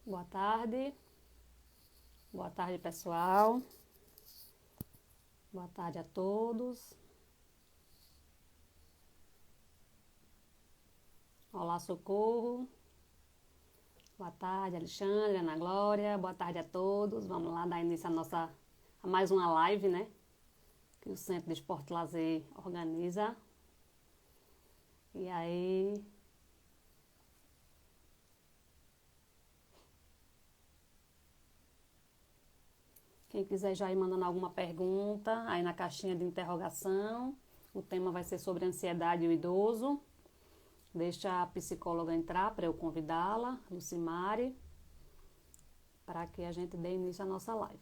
Boa tarde. Boa tarde, pessoal. Boa tarde a todos. Olá, Socorro. Boa tarde, Alexandre, Ana Glória. Boa tarde a todos. Vamos lá dar início a mais uma live, né? Que o Centro de Esporte e Lazer organiza. E aí, quem quiser já ir mandando alguma pergunta aí na caixinha de interrogação. O tema vai ser sobre ansiedade e o idoso. Deixa a psicóloga entrar para eu convidá-la, Lucimari, para que a gente dê início à nossa live.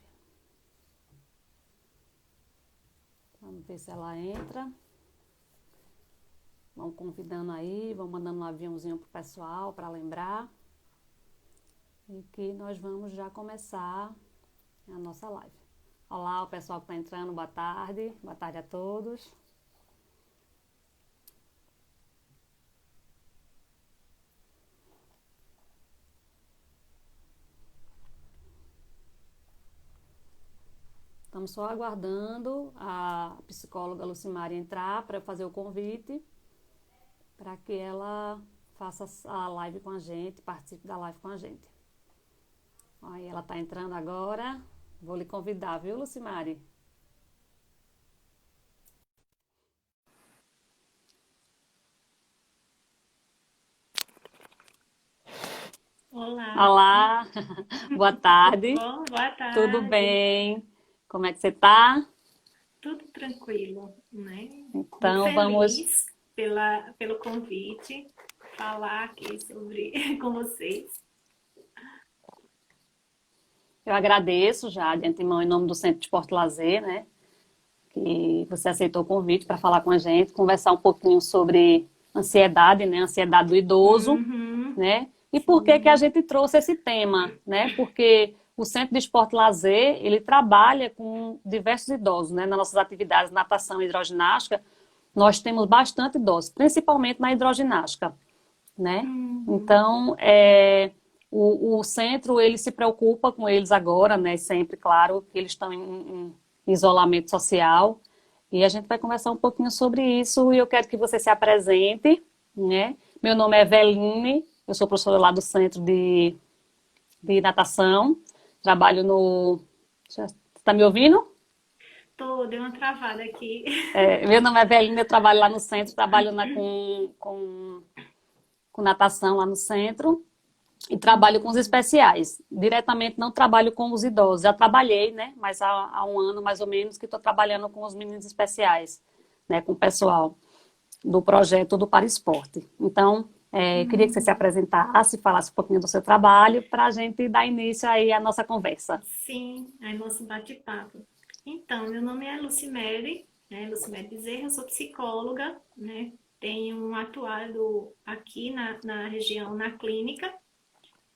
Vamos ver se ela entra. Vão convidando aí, vão mandando um aviãozinho pro pessoal para lembrar. E que nós vamos já começar a nossa live. Olá, o pessoal que está entrando, boa tarde. Boa tarde a todos. Estamos só aguardando a psicóloga Lucimari entrar para fazer o convite, para que ela faça a live com a gente, participe da live com a gente. Aí ela está entrando agora. Vou lhe convidar, viu, Lucimari? Olá, Olá, boa tudo tarde. bom? Boa Tudo tarde. bem? Como é que você está? Tudo tranquilo, né? Muito Então vamos. feliz pelo convite, falar aqui com vocês. Eu agradeço já de antemão em nome do Centro de Esporte e Lazer, né? Que você aceitou o convite para falar com a gente, conversar um pouquinho sobre ansiedade, né? Ansiedade do idoso, Uhum, né? E por que que a sim. gente trouxe esse tema, né? Porque o Centro de Esporte e Lazer, ele trabalha com diversos idosos, né? Nas nossas atividades natação e hidroginástica, nós temos bastante idosos, principalmente na hidroginástica, né? Uhum, Então, o centro, ele se preocupa com eles agora, né? Sempre, claro, que eles estão em isolamento social. E a gente vai conversar um pouquinho sobre isso e eu quero que você se apresente, né? Meu nome é Eveline, eu sou professora lá do Centro de Natação, trabalho no... Você está me ouvindo? deu uma travada aqui. Meu nome é Eveline, eu trabalho lá no centro, trabalho com natação lá no centro. E trabalho com os Uhum, especiais. Diretamente não trabalho com os idosos. Já trabalhei, né? Mas há um ano mais ou menos que estou trabalhando com os meninos especiais, né? Com o pessoal do projeto do Para Esporte. Então, queria que você se uhum. apresentasse, falasse um pouquinho do seu trabalho, para a gente dar início aí à nossa conversa. Sim, aí nosso bate-papo. Então, meu nome é Lucimere, né? Lucimere Bezerra, eu sou psicóloga, né? Tenho atuado aqui na região, na clínica,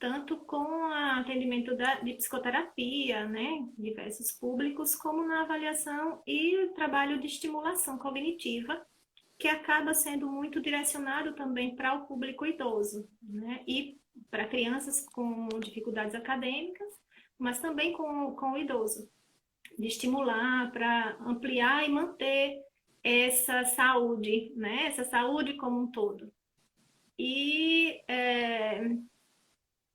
tanto com atendimento de psicoterapia, né? Diversos públicos, como na avaliação e trabalho de estimulação cognitiva, que acaba sendo muito direcionado também para o público idoso, né? E para crianças com dificuldades acadêmicas, mas também com o idoso, de estimular para ampliar e manter essa saúde, né? Essa saúde como um todo. E, é,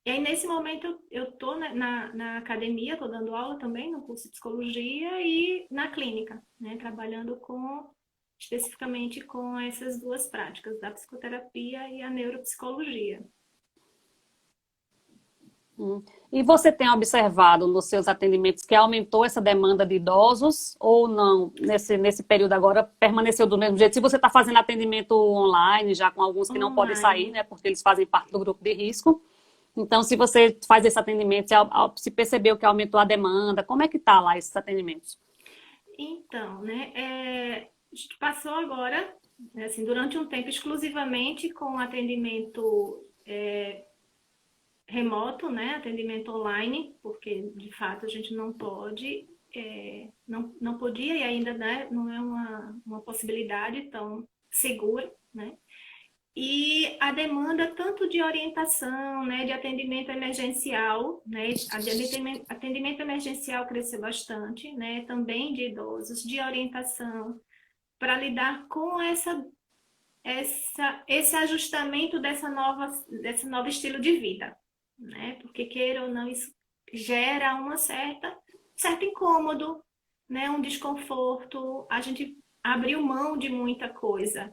e aí, nesse momento, eu estou na academia, estou dando aula também no curso de psicologia e na clínica, né? Trabalhando especificamente com essas duas práticas, da psicoterapia e a neuropsicologia. Hum. E você tem observado nos seus atendimentos que aumentou essa demanda de idosos ou não? Nesse período agora permaneceu do mesmo jeito? Se você está fazendo atendimento online, já com alguns que não podem sair, Online. né, porque eles fazem parte do grupo de risco. Então, se você faz esse atendimento, se percebeu que aumentou a demanda, como é que está lá esses atendimentos? Então, né, a gente passou agora, né, assim, durante um tempo exclusivamente com atendimento remoto, né, atendimento online, porque de fato a gente não pode, não podia e ainda, né, não é uma possibilidade tão segura, né? E a demanda tanto de orientação, né, de atendimento emergencial, né, atendimento emergencial cresceu bastante, né, também de idosos, de orientação, para lidar com esse ajustamento desse novo estilo de vida, né, porque queira ou não, isso gera certo incômodo, né, um desconforto, a gente abriu mão de muita coisa,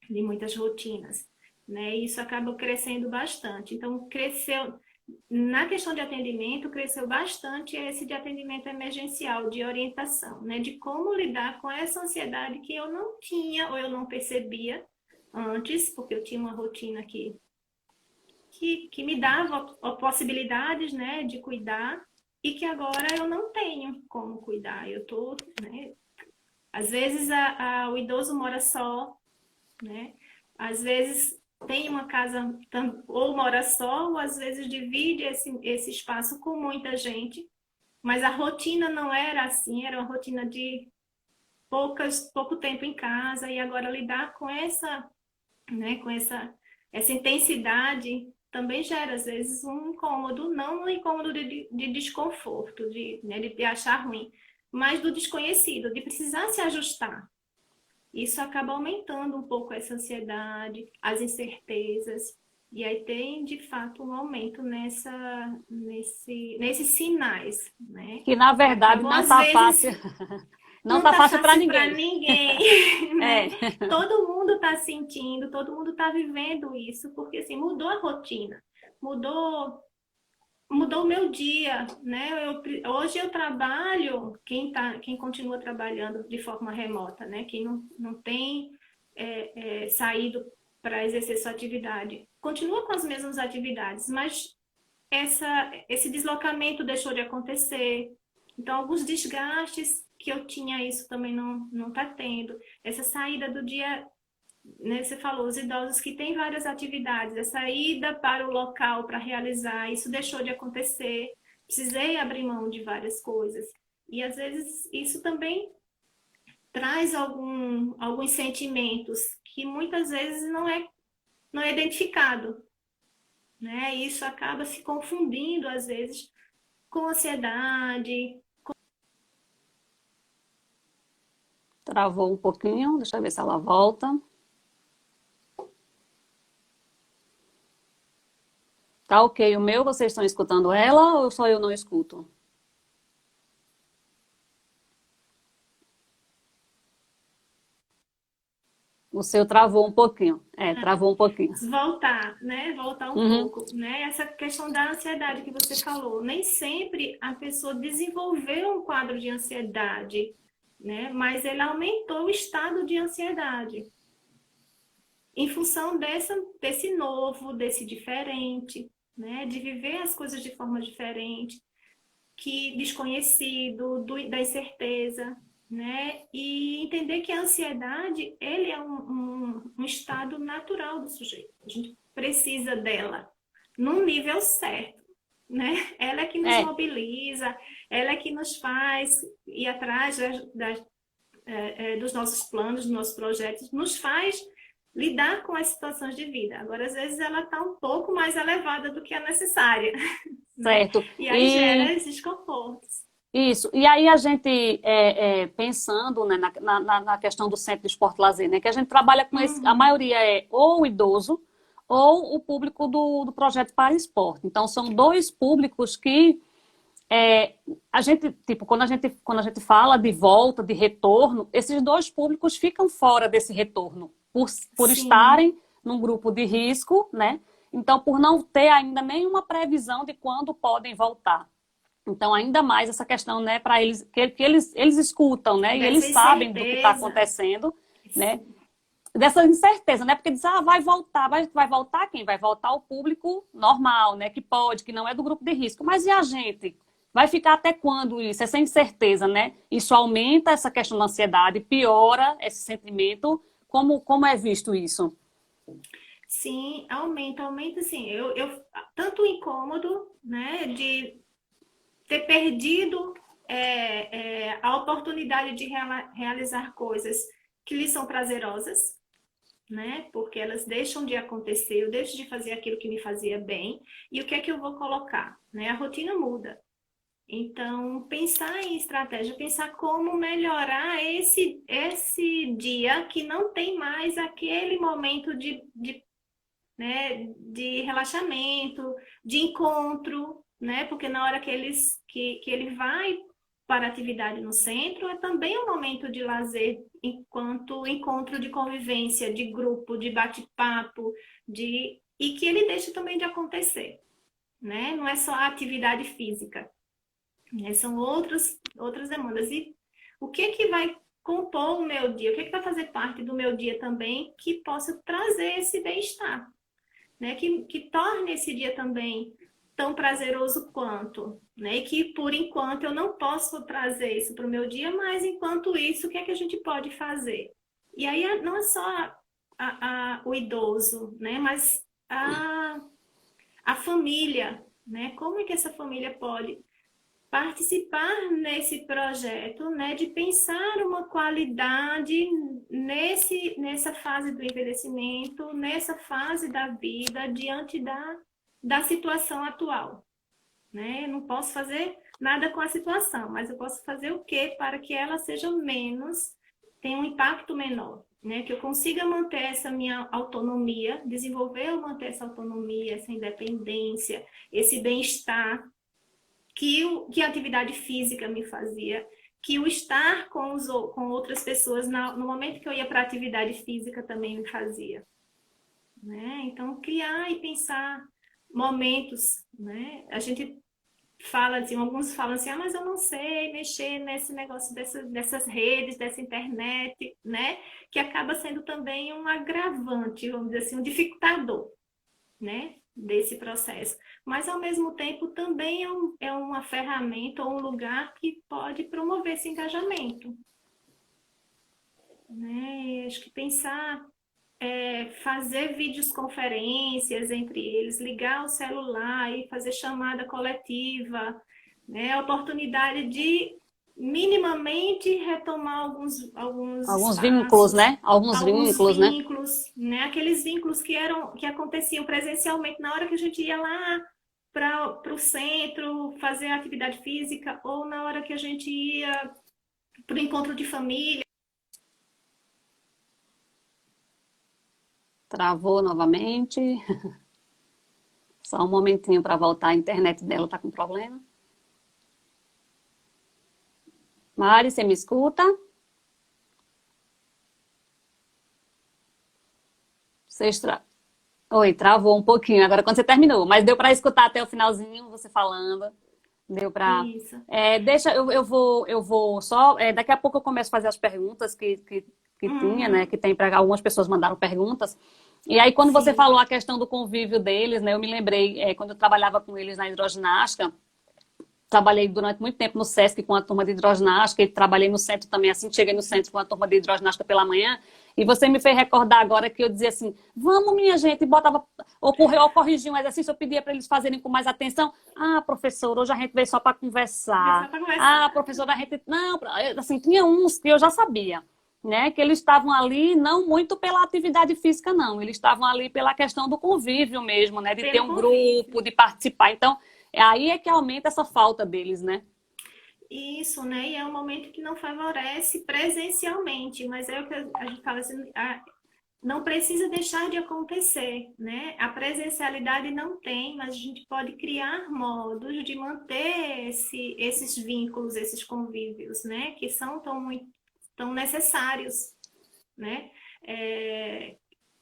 de muitas rotinas, né? E isso acaba crescendo bastante. Então, cresceu, na questão de atendimento, cresceu bastante esse de atendimento emergencial, de orientação, né? De como lidar com essa ansiedade que eu não tinha ou eu não percebia antes, porque eu tinha uma rotina que me dava possibilidades, né, de cuidar e que agora eu não tenho como cuidar. Eu tô, né? Às vezes o idoso mora só, né? Às vezes tem uma casa ou mora só, ou às vezes divide esse espaço com muita gente, mas a rotina não era assim, era uma rotina de pouco tempo em casa, e agora lidar com né, essa intensidade também gera, às vezes, um incômodo, não um incômodo de desconforto, né, de achar ruim, mas do desconhecido, de precisar se ajustar. Isso acaba aumentando um pouco essa ansiedade, as incertezas, e aí tem de fato um aumento nesses sinais, né? Que na Que verdade acabam não às tá vezes fácil, não não tá tá fácil para fácil para ninguém. ninguém, É, né? Todo mundo está sentindo, todo mundo está vivendo isso, porque assim, mudou a rotina, mudou mudou o meu dia, né? Hoje eu trabalho, quem continua trabalhando de forma remota, né? Quem não tem saído para exercer sua atividade, continua com as mesmas atividades, mas esse deslocamento deixou de acontecer. Então, alguns desgastes que eu tinha, isso também não está tendo. Essa saída do dia, né, você falou, os idosos que têm várias atividades, a saída para o local para realizar, isso deixou de acontecer. Precisei abrir mão de várias coisas. E às vezes isso também traz alguns sentimentos que muitas vezes não é identificado, né? E isso acaba se confundindo às vezes com ansiedade. travou um pouquinho, deixa eu ver se ela volta. Tá ok, o meu, vocês estão escutando ela ou só eu não escuto? O seu travou um pouquinho. É, travou um pouquinho. Voltar, né? Voltar um Uhum. pouco, né? Essa questão da ansiedade que você falou, nem sempre a pessoa desenvolveu um quadro de ansiedade, né? Mas ele aumentou o estado de ansiedade em função desse novo, desse diferente, né? De viver as coisas de forma diferente, que desconhecido, da incerteza, né? E entender que a ansiedade, ele é um estado natural do sujeito. A gente precisa dela num nível certo, né? Ela é que nos É, mobiliza, ela é que nos faz ir atrás dos nossos planos, dos nossos projetos, nos faz lidar com as situações de vida. Agora, às vezes, ela está um pouco mais elevada do que a necessária, né? certo. E aí E gera esses desconfortos. isso. E aí a gente, pensando, né, na questão do centro de esporte e lazer, né, que a gente trabalha com esse, a Uhum. maioria é ou o idoso ou o público do projeto para esporte. Então, são dois públicos que a gente, tipo, quando a gente fala de volta, de retorno, esses dois públicos ficam fora desse retorno, por Sim, estarem num grupo de risco, né? Então, por não ter ainda nenhuma previsão de quando podem voltar. Então, ainda mais essa questão, né, para eles, que eles escutam, né, e eles dessa sabem do que está incerteza. acontecendo, né, Sim. dessa incerteza, né, porque diz, vai voltar, vai voltar quem? Vai voltar o público normal, né, que pode, que não é do grupo de risco. Mas e a gente? Vai ficar até quando isso? Essa incerteza, né? Isso aumenta essa questão da ansiedade, piora esse sentimento. Como é visto isso? Sim, aumenta, assim, tanto o incômodo, né, de ter perdido a oportunidade de realizar coisas que lhe são prazerosas, né? Porque elas deixam de acontecer, eu deixo de fazer aquilo que me fazia bem, e o que é que eu vou colocar, né? A rotina muda. Então, pensar em estratégia, pensar como melhorar esse dia que não tem mais aquele momento né, de relaxamento, de encontro, né? Porque na hora que ele vai para a atividade no centro, é também um momento de lazer, enquanto encontro de convivência, de grupo, de bate-papo, e que ele deixa também de acontecer, né? Não é só a atividade física, né? São outras demandas. E o que vai compor o meu dia? O que vai fazer parte do meu dia também que possa trazer esse bem-estar, né? Que torne esse dia também tão prazeroso quanto, né? E que por enquanto eu não posso trazer isso para o meu dia, mas enquanto isso, o que é que a gente pode fazer? E aí não é só o idoso, né? Mas a família, né? Como é que essa família pode participar nesse projeto, né, de pensar uma qualidade nessa fase do envelhecimento, nessa fase da vida, diante da situação atual, né? Eu não posso fazer nada com a situação, mas eu posso fazer o quê para que ela seja menos, tenha um impacto menor, né? Que eu consiga manter essa minha autonomia, desenvolver ou manter essa autonomia, essa independência, esse bem-estar, que a atividade física me fazia, que o estar com outras pessoas no momento que eu ia para a atividade física também me fazia, né? Então, criar e pensar momentos, né? A gente fala assim, alguns falam assim, mas eu não sei mexer nesse negócio dessas redes, dessa internet, né? Que acaba sendo também um agravante, vamos dizer assim, um dificultador, né, desse processo. Mas, ao mesmo tempo, também é uma ferramenta ou um lugar que pode promover esse engajamento, né? Acho que pensar, fazer videoconferências entre eles, ligar o celular e fazer chamada coletiva, né? A oportunidade de minimamente retomar alguns Alguns vínculos, espaços, né? Alguns alguns vínculos, né? vínculos, né? Aqueles vínculos que aconteciam presencialmente na hora que a gente ia lá para o centro fazer atividade física, ou na hora que a gente ia para o encontro de família. Travou novamente. Só um momentinho para voltar. A internet dela tá com problema. Mari, você me escuta? Você extra... Oi, travou um pouquinho agora quando você terminou, mas deu para escutar até o finalzinho você falando. Deu para. Isso. Deixa, eu vou só. Daqui a pouco eu começo a fazer as perguntas que tinha, né? Uhum. Que tem para algumas pessoas mandaram perguntas. E aí, quando você Sim. falou a questão do convívio deles, né? Eu me lembrei, quando eu trabalhava com eles na hidroginástica, trabalhei durante muito tempo no SESC com a turma de hidroginástica e trabalhei no centro também, assim, cheguei no centro com a turma de hidroginástica pela manhã. E você me fez recordar agora que eu dizia assim, vamos, minha gente, e botava, ou corrigia um exercício, eu pedia para eles fazerem com mais atenção. Ah, professor, hoje a gente veio só para Veio só conversar. para Ah, conversar. professora, a gente. Não, assim, tinha uns que eu já sabia, né? Que eles estavam ali não muito pela atividade física, não. Eles estavam ali pela questão do convívio mesmo, né? De ter Pelo um convívio. grupo, de participar. Então, aí é que aumenta essa falta deles, né? Isso, né? E é um momento que não favorece presencialmente, mas é o que a gente fala assim, não precisa deixar de acontecer, né? A presencialidade não tem, mas a gente pode criar modos de manter esses vínculos, esses convívios, né? Que são tão necessários, né?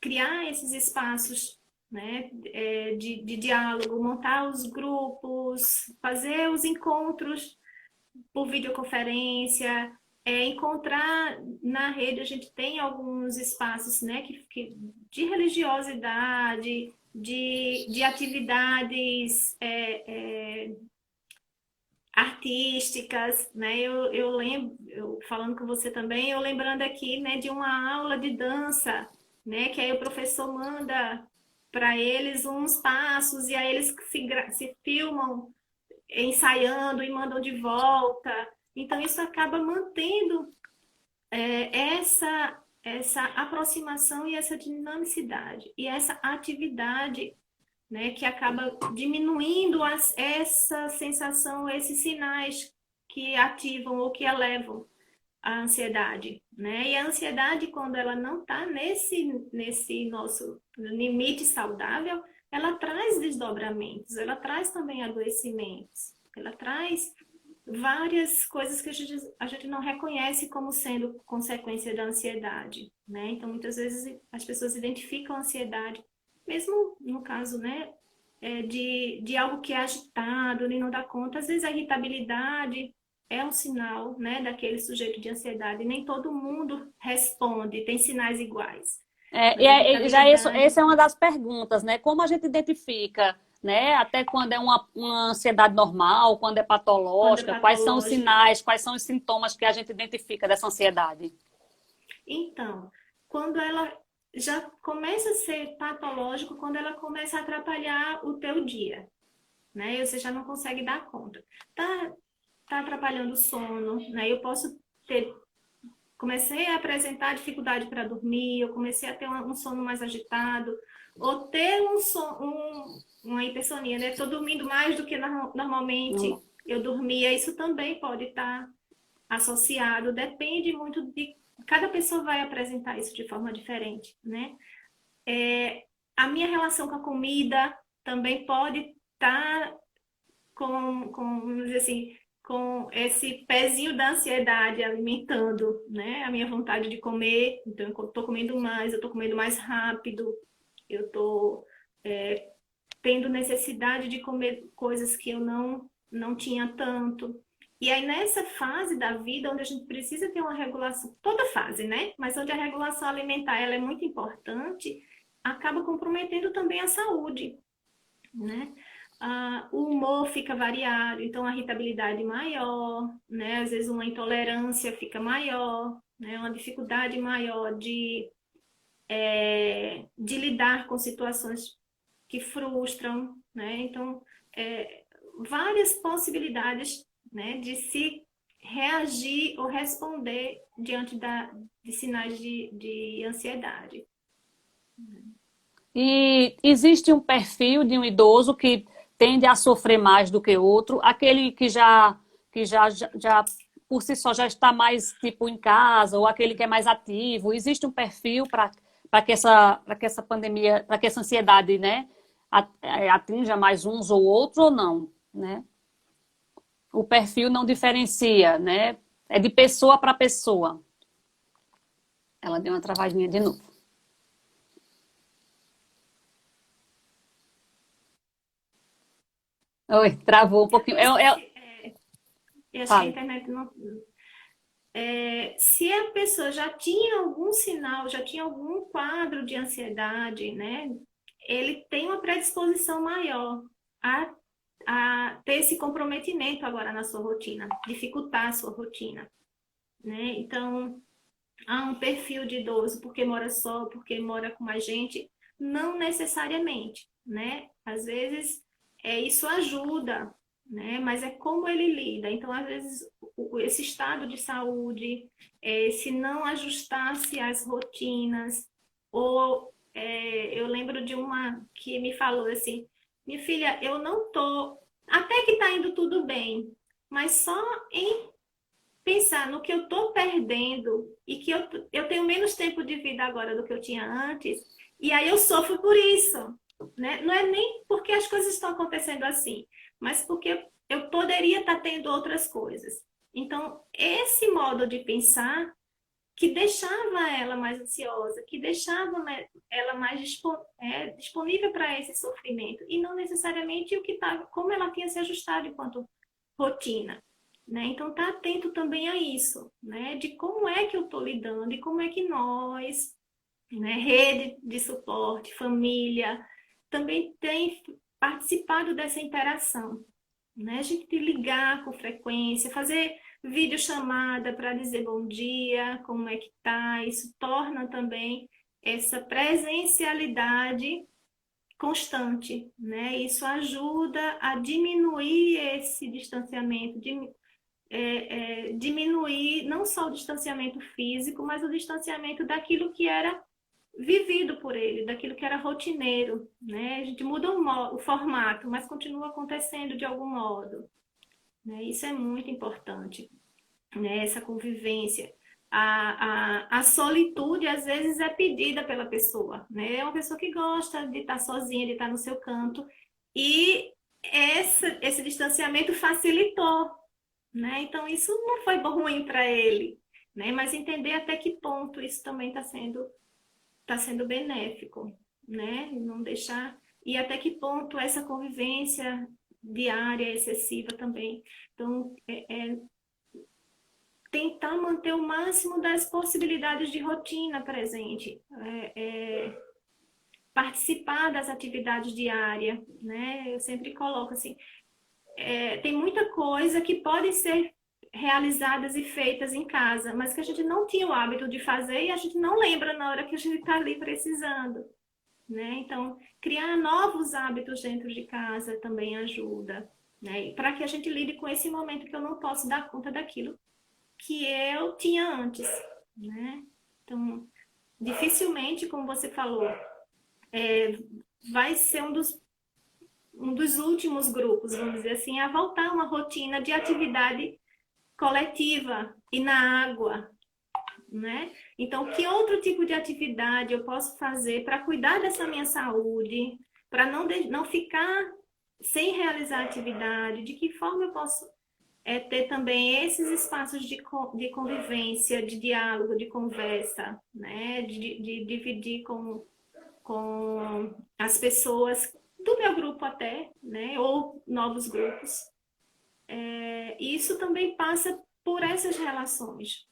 Criar esses espaços, né? De diálogo, montar os grupos, fazer os encontros por videoconferência, encontrar na rede, a gente tem alguns espaços, né, de religiosidade, de atividades artísticas, né? Eu lembro, falando com você também, eu lembrando aqui, né, de uma aula de dança, né, que aí o professor manda para eles uns passos e aí eles se filmam ensaiando e mandam de volta. Então, isso acaba mantendo essa essa aproximação e essa dinamicidade e essa atividade, né, que acaba diminuindo essa sensação, esses sinais que ativam ou que elevam a ansiedade, né? E a ansiedade, quando ela não está nesse nosso limite saudável, ela traz desdobramentos, ela traz também adoecimentos, ela traz várias coisas que a gente não reconhece como sendo consequência da ansiedade, né? Então, muitas vezes as pessoas identificam a ansiedade, mesmo no caso, né, de algo que é agitado e não dá conta, às vezes a irritabilidade é um sinal, né, daquele sujeito de ansiedade. Nem todo mundo responde, tem sinais iguais. Mas a Já isso, irritabilidade, essa é uma das perguntas, né? Como a gente identifica, né? Até quando é uma ansiedade normal, quando é quando é patológica, quais são os patológica. sinais, quais são os sintomas que a gente identifica dessa ansiedade? Então, quando ela já começa a ser patológico, quando ela começa a atrapalhar o teu dia, né? E você já não consegue dar conta. Tá atrapalhando o sono, né? Eu posso ter comecei a apresentar dificuldade para dormir, eu comecei a ter um sono mais agitado, ou ter uma hipersonia, né? Estou dormindo mais do que normalmente Não. eu dormia, isso também pode estar associado, depende muito de. Cada pessoa vai apresentar isso de forma diferente, né? A minha relação com a comida também pode estar vamos dizer assim, com esse pezinho da ansiedade alimentando, né, a minha vontade de comer. Então, eu estou comendo mais, eu estou comendo mais rápido, eu estou tendo necessidade de comer coisas que eu não tinha tanto. E aí, nessa fase da vida, onde a gente precisa ter uma regulação, toda fase, né? Mas onde a regulação alimentar ela é muito importante, acaba comprometendo também a saúde, né? O humor fica variado, então a irritabilidade maior, né? Às vezes uma intolerância fica maior, né? Uma dificuldade maior de lidar com situações que frustram, né? Então, várias possibilidades, né, de se reagir ou responder diante de sinais de ansiedade. E existe um perfil de um idoso que tende a sofrer mais do que outro, aquele que já por si só já está mais tipo em casa, ou aquele que é mais ativo. Existe um perfil para que essa pandemia, para que essa ansiedade, né, atinja mais uns ou outros ou não, né? O perfil não diferencia, né? É de pessoa para pessoa. Ela deu uma travadinha de novo. Oi, travou um pouquinho. Eu acho que a Fale. internet não. Se a pessoa já tinha algum sinal, já tinha algum quadro de ansiedade, né? Ele tem uma predisposição maior a, a ter esse comprometimento agora na sua rotina, dificultar a sua rotina, né? Então, há um perfil de idoso porque mora só, porque mora com mais gente, não necessariamente, né? Às vezes isso ajuda, né? Mas é como ele lida. Então, às vezes, esse estado de saúde, se não ajustasse às rotinas, ou eu lembro de uma que me falou assim, minha filha, eu não tô, até que tá indo tudo bem, mas só em pensar no que eu estou perdendo e que eu tenho menos tempo de vida agora do que eu tinha antes, e aí eu sofro por isso, né? Não é nem porque as coisas estão acontecendo assim, mas porque eu poderia estar tendo outras coisas. Então, esse modo de pensar que deixava ela mais ansiosa, que deixava ela mais disponível para esse sofrimento, e não necessariamente o que estava, como ela tinha se ajustado enquanto rotina. Né? Então, tá atento também a isso, né? De como é que eu estou lidando e como é que nós, né, rede de suporte, família, também tem participado dessa interação, né? A gente ligar com frequência, fazer videochamada para dizer bom dia, como é que tá, isso torna também essa presencialidade constante, né? Isso ajuda a diminuir esse distanciamento, diminuir não só o distanciamento físico, mas o distanciamento daquilo que era vivido por ele, daquilo que era rotineiro, né? A gente muda o formato, mas continua acontecendo de algum modo, né? Isso é muito importante, né? Essa convivência. A solitude, às vezes, é pedida pela pessoa, né? É uma pessoa que gosta de estar sozinha, de estar no seu canto, e esse distanciamento facilitou, né? Então, isso não foi ruim para ele, né? Mas entender até que ponto isso também está sendo benéfico, né? Não deixar... E até que ponto essa convivência diária, excessiva também. Então, tentar manter o máximo das possibilidades de rotina presente. Participar das atividades diárias, né? Eu sempre coloco assim, tem muita coisa que pode ser realizadas e feitas em casa, mas que a gente não tinha o hábito de fazer e a gente não lembra na hora que a gente está ali precisando, né? Então, criar novos hábitos dentro de casa também ajuda, né? Para que a gente lide com esse momento que eu não posso dar conta daquilo que eu tinha antes, né? Então, dificilmente, como você falou, vai ser um dos últimos grupos, vamos dizer assim, a voltar a uma rotina de atividade coletiva e na água, né? Então, que outro tipo de atividade eu posso fazer para cuidar dessa minha saúde, para não ficar sem realizar atividade? De que forma eu posso ter também esses espaços de convivência, de diálogo, de conversa, né? De dividir com as pessoas do meu grupo até, né? Ou novos grupos. E isso também passa por essas relações,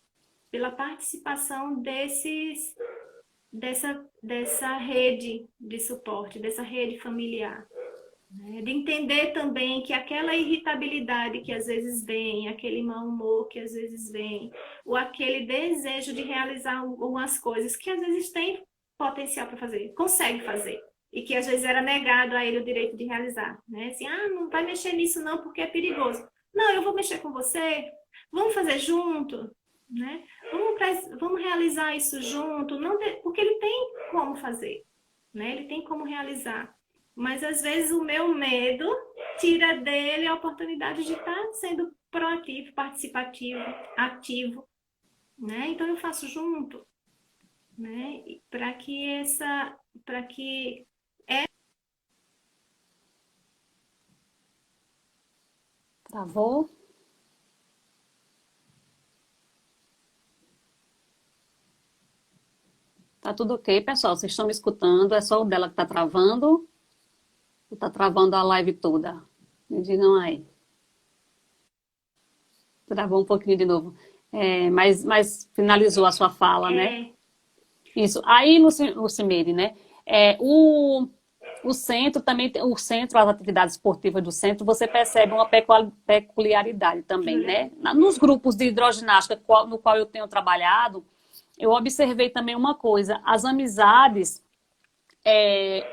pela participação dessa rede de suporte, dessa rede familiar. Né? De entender também que aquela irritabilidade que às vezes vem, aquele mau humor que às vezes vem, ou aquele desejo de realizar algumas coisas que às vezes tem potencial para fazer, consegue fazer, e que às vezes era negado a ele o direito de realizar. Né? Assim, não vai mexer nisso não porque é perigoso. Não, eu vou mexer com você, vamos fazer junto, né? Vamos realizar isso junto, porque ele tem como fazer, né? Ele tem como realizar. Mas às vezes o meu medo tira dele a oportunidade de estar sendo proativo, participativo, ativo, né? Então eu faço junto, né? Para que Travou? Tá tudo ok, pessoal? Vocês estão me escutando? É só o dela que tá travando? Ou tá travando a live toda? Me digam aí. Travou um pouquinho de novo. Mas finalizou a sua fala, né? é, Isso. Aí, Lucimere, né? O centro também, o centro, as atividades esportivas do centro, você percebe uma peculiaridade também, né? Nos grupos de hidroginástica no qual eu tenho trabalhado, eu observei também uma coisa: as amizades,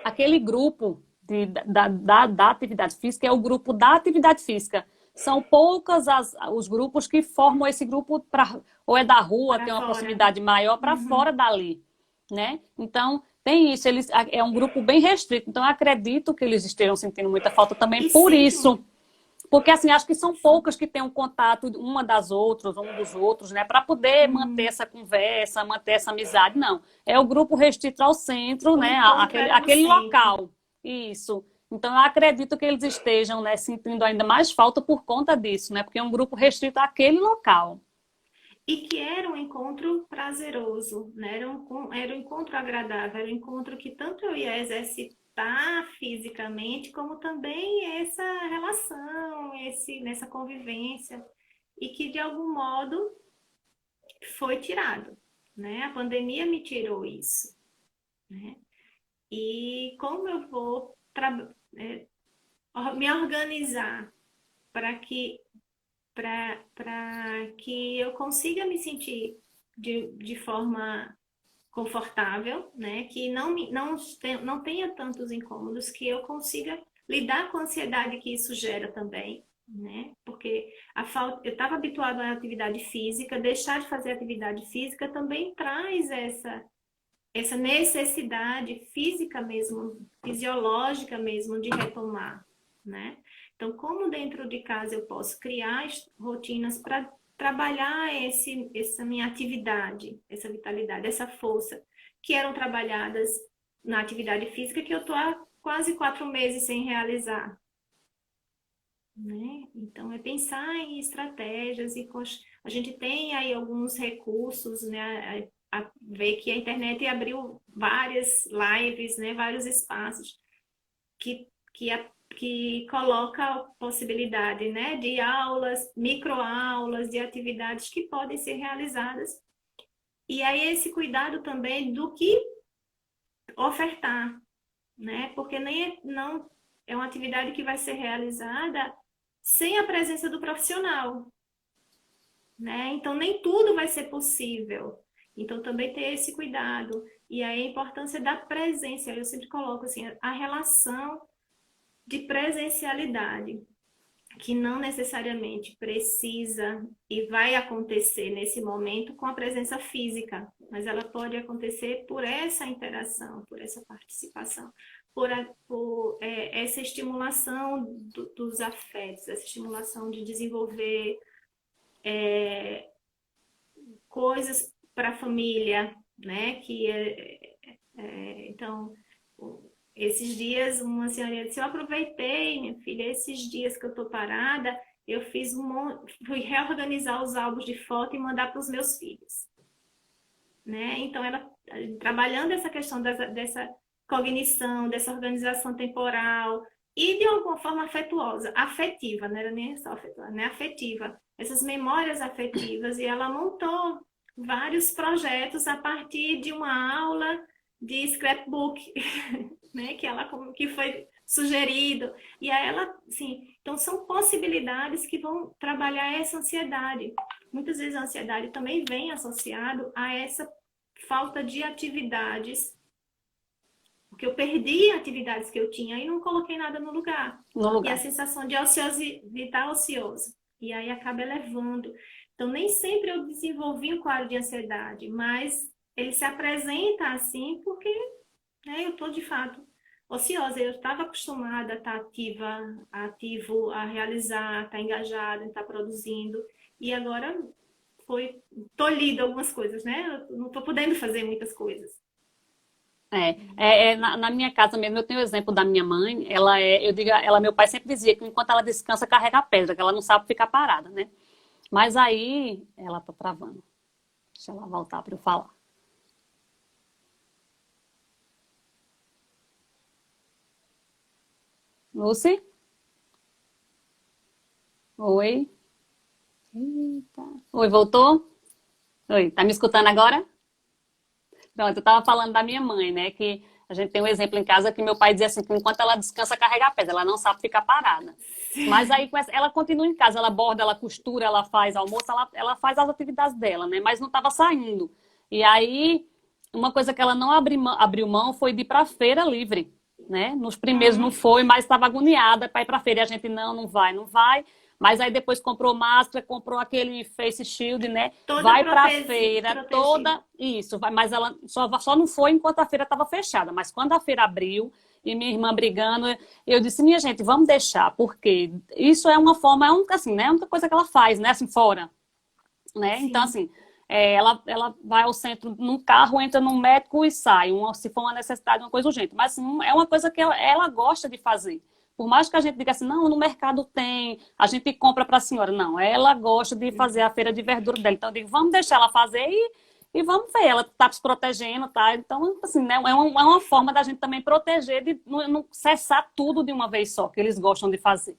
aquele grupo da atividade física é o grupo da atividade física. São poucas os grupos que formam esse grupo ou é da rua, para tem uma fora. proximidade maior para Uhum. fora dali, né? Então, tem isso, é um grupo bem restrito. Então, eu acredito que eles estejam sentindo muita falta também E por sente isso. muito. Porque, assim, acho que são Sim. poucas que têm um contato uma das outras, um dos outros, né? Para poder manter essa conversa, manter essa amizade. Não. É o grupo restrito ao centro, O né? encontro Aquele, era no aquele centro. local. Isso. Então, eu acredito que eles estejam, né, sentindo ainda mais falta por conta disso, né? Porque é um grupo restrito àquele local. E que era um encontro prazeroso, né? Era um encontro agradável, era um encontro que tanto eu ia exercitar fisicamente, como também essa relação, nessa convivência, e que de algum modo foi tirado, né? A pandemia me tirou isso, né? E como eu vou me organizar para que eu consiga me sentir de forma confortável, né? Que não tenha tantos incômodos, que eu consiga lidar com a ansiedade que isso gera também, né? Porque eu estava habituado à atividade física, deixar de fazer atividade física também traz essa necessidade física mesmo, fisiológica mesmo, de retomar, né? Então, como dentro de casa eu posso criar rotinas para trabalhar essa minha atividade, essa vitalidade, essa força, que eram trabalhadas na atividade física, que eu estou há quase 4 meses sem realizar, né? Então, é pensar em estratégias e a gente tem aí alguns recursos, né? A ver que a internet abriu várias lives, né? Vários espaços que coloca a possibilidade, né? De aulas, microaulas, de atividades que podem ser realizadas. E aí esse cuidado também do que ofertar, né? Porque não é uma atividade que vai ser realizada sem a presença do profissional, né? Então nem tudo vai ser possível. Então também ter esse cuidado. E aí a importância da presença, eu sempre coloco assim, a relação de presencialidade, que não necessariamente precisa e vai acontecer nesse momento com a presença física, mas ela pode acontecer por essa interação, por essa participação, por essa estimulação dos afetos, essa estimulação de desenvolver coisas para a família, né? Então, esses dias, uma senhora disse, eu aproveitei, minha filha, esses dias que eu tô parada, eu fui reorganizar os álbuns de foto e mandar para os meus filhos, né? Então, ela trabalhando essa questão dessa cognição, dessa organização temporal e de alguma forma afetiva, não era nem só afetiva, né? Afetiva, essas memórias afetivas, e ela montou vários projetos a partir de uma aula de scrapbook, né, que foi sugerido. E aí ela, assim, então são possibilidades que vão trabalhar essa ansiedade. Muitas vezes a ansiedade também vem associado a essa falta de atividades, porque eu perdi atividades que eu tinha e não coloquei nada no lugar. No E a lugar. sensação de estar ocioso. E aí acaba elevando. Então, nem sempre eu desenvolvi um quadro de ansiedade, mas ele se apresenta assim porque, né, eu estou de fato ociosa. Eu estava acostumada a estar ativa, ativo, a realizar, a estar engajada, a estar produzindo. E agora foi tolhido algumas coisas, né? Eu não estou podendo fazer muitas coisas. Na minha casa mesmo, eu tenho o exemplo da minha mãe. Eu digo, meu pai sempre dizia que enquanto ela descansa, carrega a pedra, que ela não sabe ficar parada, né? Mas aí, ela tá travando. Deixa ela voltar para eu falar. Lucy? Oi? Eita. Oi, voltou? Oi, tá me escutando agora? Pronto, eu estava falando da minha mãe, né? Que a gente tem um exemplo em casa que meu pai dizia assim, que enquanto ela descansa, carrega a pedra, ela não sabe ficar parada. Mas aí ela continua em casa, ela borda, ela costura, ela faz almoço, ela faz as atividades dela, né? Mas não estava saindo. E aí, uma coisa que ela não abriu mão foi de ir para a feira livre, né? Nos primeiros não Uhum. foi, mas estava agoniada para ir para a feira. E a gente, não vai, não vai. Mas aí depois comprou máscara, comprou aquele face shield, né? Toda Vai para a feira protegida. toda isso, mas ela só não foi enquanto a feira estava fechada. Mas quando a feira abriu e minha irmã brigando, eu disse, minha gente, vamos deixar, porque isso é uma forma, assim, né? É a única coisa que ela faz, né? Assim, fora, né? Então, Sim. assim, ela vai ao centro num carro, entra num médico e sai, se for uma necessidade, uma coisa urgente. Mas assim, é uma coisa que ela gosta de fazer. Por mais que a gente diga assim, não, no mercado tem, a gente compra para a senhora. Não, ela gosta de fazer a feira de verdura dela. Então, eu digo, vamos deixar ela fazer e vamos ver. Ela está se protegendo, tá? Então, assim, né, é uma forma da gente também proteger, de não cessar tudo de uma vez só, que eles gostam de fazer.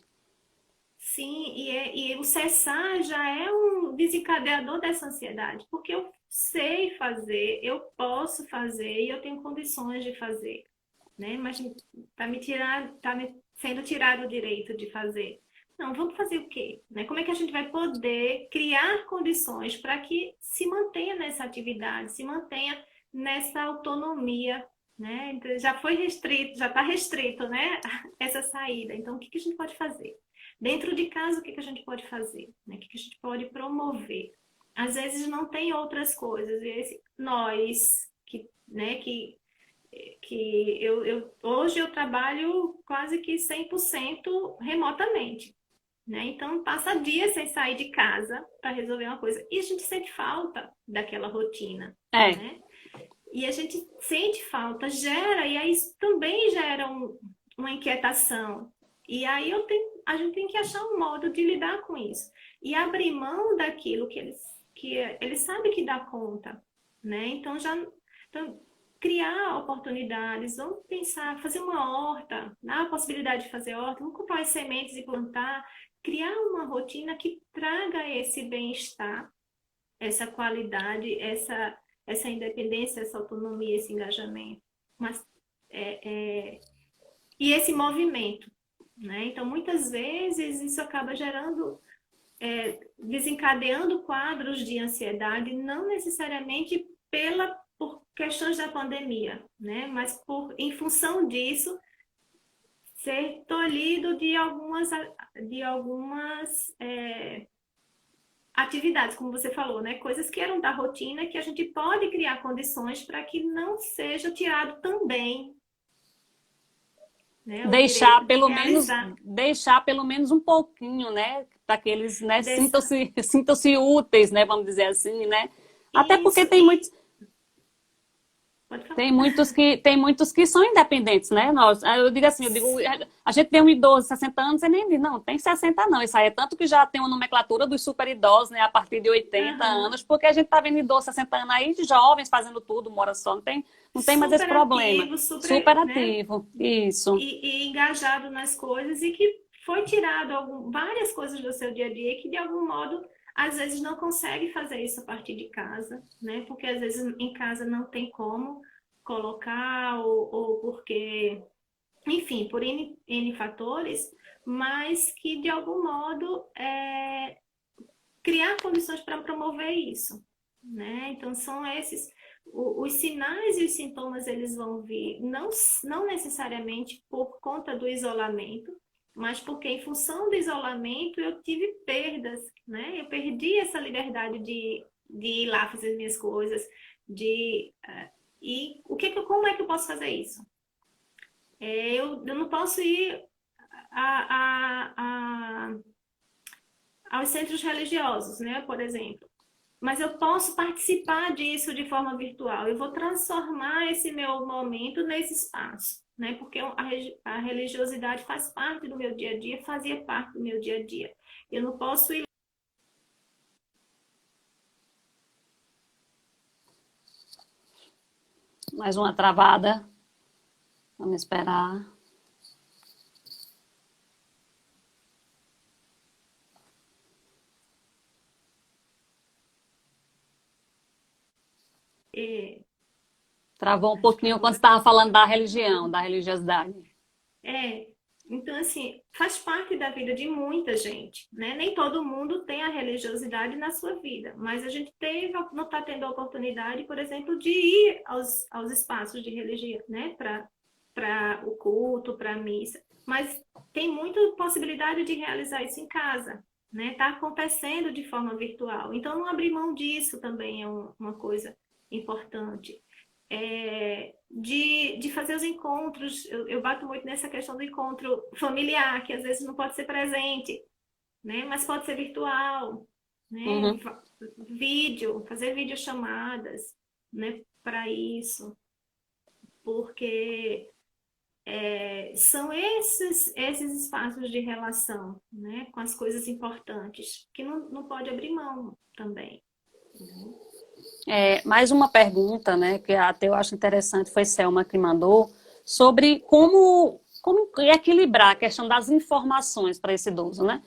Sim, e o cessar já é um desencadeador dessa ansiedade, porque eu sei fazer, eu posso fazer e eu tenho condições de fazer, né? Mas tá me sendo tirado o direito de fazer. Não, vamos fazer o quê? Né? Como é que a gente vai poder criar condições para que se mantenha nessa atividade, se mantenha nessa autonomia, né? Então, já foi restrito, já está restrito, né? Essa saída. Então, o que que a gente pode fazer? Dentro de casa, o que que a gente pode fazer? Né? O que que a gente pode promover? Às vezes não tem outras coisas. E nós, que, né, que hoje eu trabalho quase que 100% remotamente, né? Então, passa dias sem sair de casa para resolver uma coisa. E a gente sente falta daquela rotina, É, né? E a gente sente falta, gera, e aí isso também gera uma inquietação. E aí a gente tem que achar um modo de lidar com isso. E abrir mão daquilo que eles sabem que dá conta, né? Então, criar oportunidades, vamos pensar, fazer uma horta, dar a possibilidade de fazer horta, vamos comprar as sementes e plantar, criar uma rotina que traga esse bem-estar, essa qualidade, essa independência, essa autonomia, esse engajamento. Mas, e esse movimento, né? Então, muitas vezes, isso acaba gerando, desencadeando quadros de ansiedade, não necessariamente por questões da pandemia, né? Mas em função disso, ser tolhido de algumas atividades, como você falou, né? Coisas que eram da rotina, que a gente pode criar condições para que não seja tirado também, né? O direito de realizar deixar pelo menos um pouquinho, né? Para que eles, né, dessa, sintam-se úteis, né? Vamos dizer assim, né? Até porque isso e pode falar. tem muitos que são independentes, né? Eu digo assim, a gente tem um idoso de 60 anos, você nem diz, não, tem 60 não. Isso aí é tanto que já tem uma nomenclatura dos super idosos, né? A partir de 80 Uhum. anos, porque a gente tá vendo idoso de 60 anos aí, de jovens fazendo tudo, mora só, não tem mais esse Super problema. ativo, Super super, né? ativo, isso. E engajado nas coisas e que foi tirado várias coisas do seu dia a dia que de algum modo às vezes não consegue fazer isso a partir de casa, né? Porque às vezes em casa não tem como colocar ou porque, enfim, por N fatores, mas que de algum modo criar condições para promover isso, né? Então são esses os sinais e os sintomas, eles vão vir não necessariamente por conta do isolamento, mas porque em função do isolamento eu tive perdas, né? Eu perdi essa liberdade de ir lá fazer minhas coisas, e como é que eu posso fazer isso? Eu não posso ir a, aos centros religiosos, né, por exemplo. Mas eu posso participar disso de forma virtual. Eu vou transformar esse meu momento nesse espaço, né? Porque a religiosidade faz parte do meu dia a dia, fazia parte do meu dia a dia. Eu não posso ir. Mais uma travada. Vamos esperar. Travou um Acho que pouquinho quando você agora. estava falando da religião, da religiosidade. É, então, assim, faz parte da vida de muita gente, né? Nem todo mundo tem a religiosidade na sua vida, mas a gente não está tendo a oportunidade, por exemplo, de ir aos espaços de religião, né? Para o culto, para a missa. Mas tem muita possibilidade de realizar isso em casa, né? Está acontecendo de forma virtual. Então, não abrir mão disso também é uma coisa importante. De fazer os encontros, eu bato muito nessa questão do encontro familiar, que às vezes não pode ser presente, né? Mas pode ser virtual, né? Uhum. Fazer videochamadas, né? Para isso, porque são esses espaços de relação, né? Com as coisas importantes, que não pode abrir mão também. Mais uma pergunta, né, que até eu acho interessante, foi Selma que mandou, sobre como equilibrar a questão das informações para esse idoso, né?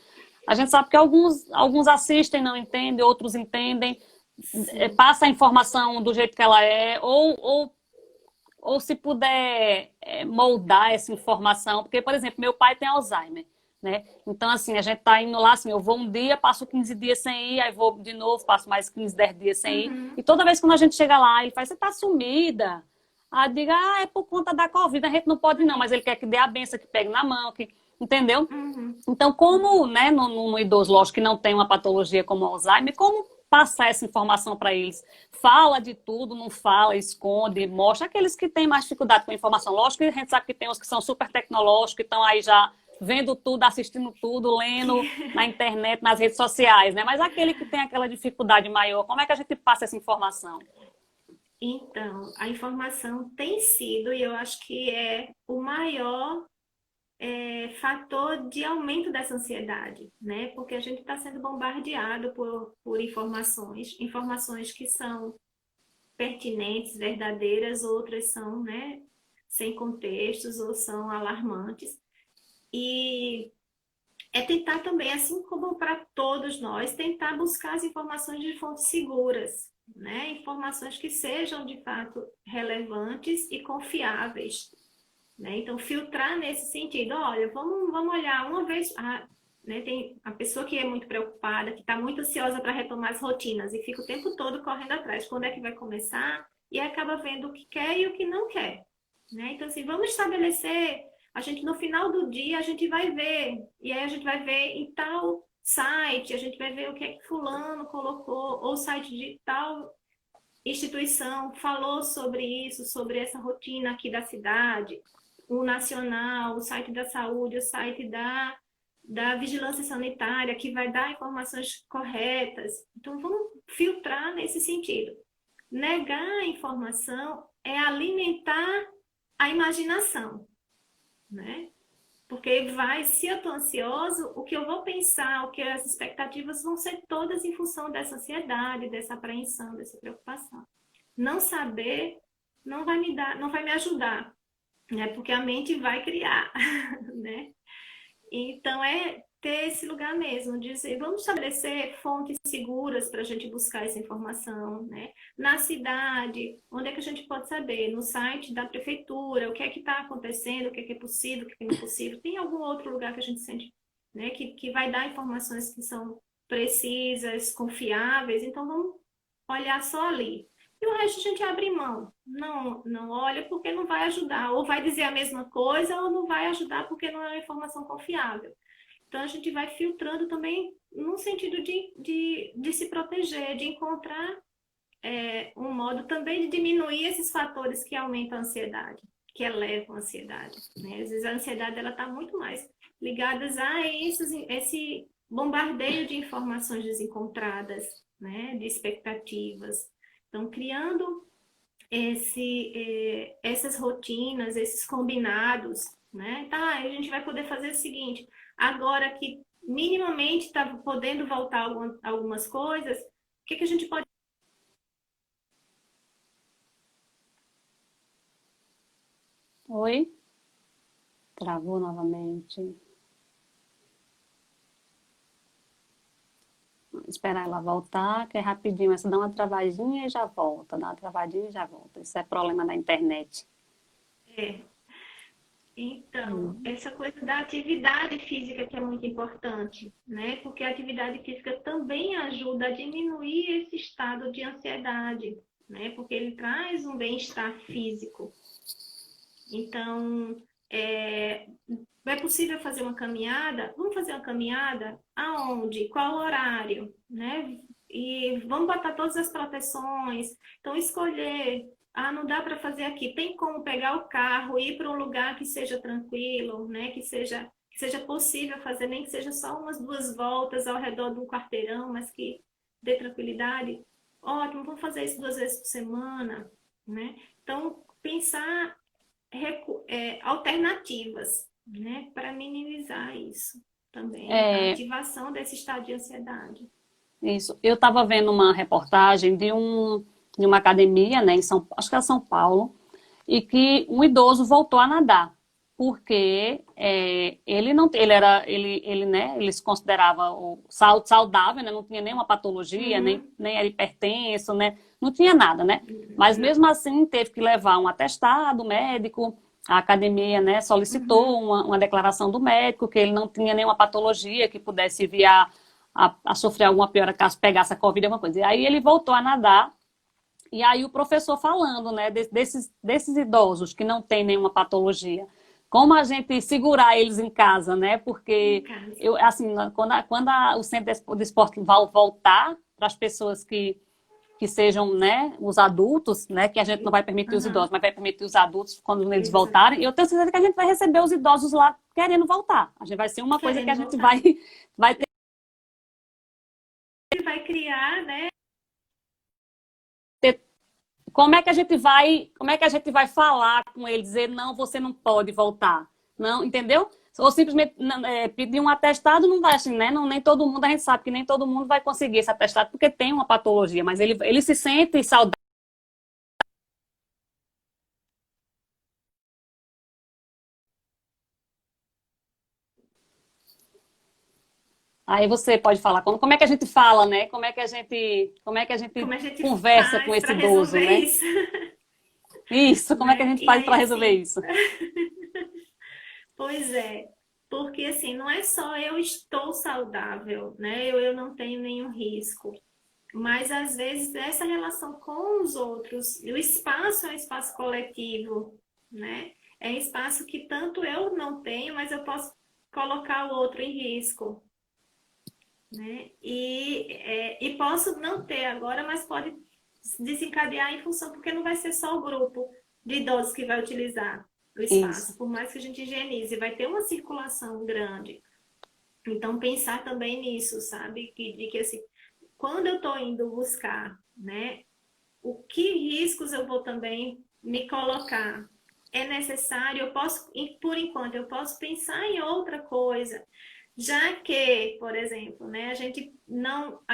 A gente sabe que alguns assistem, não entendem, outros entendem, Sim. passa a informação do jeito que ela é, ou se puder moldar essa informação, porque, por exemplo, meu pai tem Alzheimer, né? Então, assim, a gente tá indo lá, assim, eu vou um dia, passo 15 dias sem ir, aí vou de novo, passo mais 15, 10 dias sem ir, Uhum. e toda vez que a gente chega lá, ele faz, você tá sumida? Aí diga, é por conta da Covid, a gente não pode não, mas ele quer que dê a benção, que pegue na mão, que, entendeu? Uhum. Então, como, né, no idoso, lógico, que não tem uma patologia como Alzheimer, como passar essa informação para eles? Fala de tudo, não fala, esconde, mostra. Aqueles que têm mais dificuldade com a informação, lógico que a gente sabe que tem uns que são super tecnológicos, que estão aí já vendo tudo, assistindo tudo, lendo na internet, nas redes sociais, né? Mas aquele que tem aquela dificuldade maior, como é que a gente passa essa informação? Então, a informação tem sido, e eu acho que é o maior fator de aumento dessa ansiedade, né? Porque a gente está sendo bombardeado por informações, informações que são pertinentes, verdadeiras, outras são, né, sem contextos ou são alarmantes. E é tentar também, assim como para todos nós, tentar buscar as informações de fontes seguras, né? Informações que sejam de fato relevantes e confiáveis, né? Então, filtrar nesse sentido, olha, vamos olhar uma vez, né? Tem a pessoa que é muito preocupada, que está muito ansiosa para retomar as rotinas e fica o tempo todo correndo atrás, quando é que vai começar? E acaba vendo o que quer e o que não quer, né? Então, assim, vamos estabelecer, a gente no final do dia a gente vai ver, e aí a gente vai ver em tal site, a gente vai ver o que é que fulano colocou, ou o site de tal instituição falou sobre isso, sobre essa rotina aqui da cidade, o nacional, o site da saúde, o site da vigilância sanitária, que vai dar informações corretas. Então, vamos filtrar nesse sentido. Negar a informação é alimentar a imaginação, né? Porque se eu estou ansioso, o que eu vou pensar, o que as expectativas vão ser todas em função dessa ansiedade, dessa apreensão, dessa preocupação. Não saber não vai me ajudar, né? Porque a mente vai criar, né? Então é ter esse lugar mesmo, de dizer, vamos estabelecer fontes seguras para a gente buscar essa informação, né? Na cidade, onde é que a gente pode saber? No site da prefeitura, o que é que está acontecendo, o que é possível, o que é impossível. Tem algum outro lugar que a gente sente, né? Que vai dar informações que são precisas, confiáveis, então vamos olhar só ali. E o resto a gente abre mão. Não olha porque não vai ajudar. Ou vai dizer a mesma coisa ou não vai ajudar porque não é uma informação confiável. Então a gente vai filtrando também no sentido de se proteger, de encontrar um modo também de diminuir esses fatores que aumentam a ansiedade, que elevam a ansiedade, né? Às vezes a ansiedade ela está muito mais ligada a esse bombardeio de informações desencontradas, né? De expectativas. Então, criando essas rotinas, esses combinados, né? Tá, a gente vai poder fazer o seguinte, agora que minimamente está podendo voltar algumas coisas, o que a gente pode... Oi? Travou novamente. Esperar ela voltar, que é rapidinho. Essa dá uma travadinha e já volta. Dá uma travadinha e já volta. Isso é problema da internet. É. Então, essa coisa da atividade física que é muito importante, né? Porque a atividade física também ajuda a diminuir esse estado de ansiedade, né? Porque ele traz um bem-estar físico. Então, é possível fazer uma caminhada? Vamos fazer uma caminhada? Aonde? Qual horário? Né? E vamos botar todas as proteções. Então, escolher. Não dá para fazer aqui. Tem como pegar o carro e ir para um lugar que seja tranquilo, né? Que seja possível fazer, nem que seja só umas 2 voltas ao redor de um quarteirão, mas que dê tranquilidade. Ótimo, vamos fazer isso 2 vezes por semana, né? Então, pensar alternativas, né, para minimizar isso também, a ativação desse estado de ansiedade. Isso. Eu estava vendo uma reportagem de uma academia, né, acho que era São Paulo, e que um idoso voltou a nadar, porque ele não, né, ele se considerava saudável, né, não tinha nenhuma patologia, nem era hipertenso, né, não tinha nada, né? Mas mesmo assim teve que levar um atestado médico. A academia, né, solicitou uma declaração do médico que ele não tinha nenhuma patologia que pudesse vir a sofrer alguma piora caso pegasse a Covid, alguma coisa. E aí ele voltou a nadar E aí o professor falando, né, desses idosos que não têm nenhuma patologia, como a gente segurar eles em casa, né? Em Porque casa. eu, assim, o centro de esporte vai voltar para as pessoas que sejam, né, os adultos, né, que a gente não vai permitir os idosos, Aham, mas vai permitir os adultos quando eles voltarem. E eu exatamente. tenho certeza que a gente vai receber os idosos lá querendo voltar. A gente vai ser uma coisa que a Querendo gente voltar. vai Ele vai criar, né? ter. Como é que a gente vai falar com ele, dizer não, você não pode voltar, não, entendeu? Ou simplesmente pedir um atestado não vai assim, né? Não, nem todo mundo, a gente sabe que nem todo mundo vai conseguir esse atestado porque tem uma patologia, mas ele se sente saudável. Aí você pode falar como é que a gente fala, né? Como é que a gente Como a gente conversa com faz esse para idoso, resolver né? isso, Isso, como é que a né? gente E faz para aí, resolver assim, isso? pois é, porque assim, não é só eu estou saudável, né? Eu não tenho nenhum risco. Mas às vezes essa relação com os outros, o espaço é um espaço coletivo, né? É um espaço que tanto eu não tenho, mas eu posso colocar o outro em risco, né? E posso não ter agora, mas pode desencadear em função, porque não vai ser só o grupo de idosos que vai utilizar o Isso, espaço, por mais que a gente higienize, vai ter uma circulação grande. Então, pensar também nisso, sabe? De que assim, quando eu estou indo buscar, né, o que riscos eu vou também me colocar? É necessário, eu posso, por enquanto, eu posso pensar em outra coisa, já que, por exemplo, né, a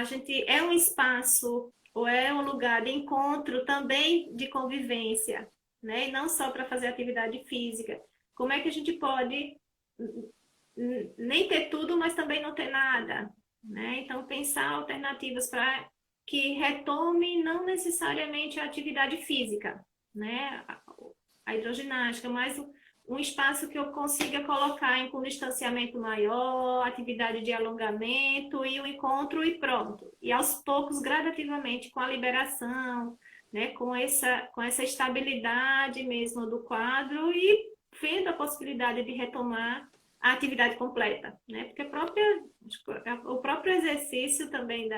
gente é um espaço ou é um lugar de encontro também de convivência, né, e não só para fazer atividade física. Como é que a gente pode nem ter tudo, mas também não ter nada, né? Então pensar alternativas para que retome não necessariamente a atividade física, né? A hidroginástica, mas um espaço que eu consiga colocar com distanciamento maior, atividade de alongamento e o encontro e pronto. E aos poucos, gradativamente, com a liberação, né? Com essa estabilidade mesmo do quadro e vendo a possibilidade de retomar a atividade completa, né? Porque o próprio exercício também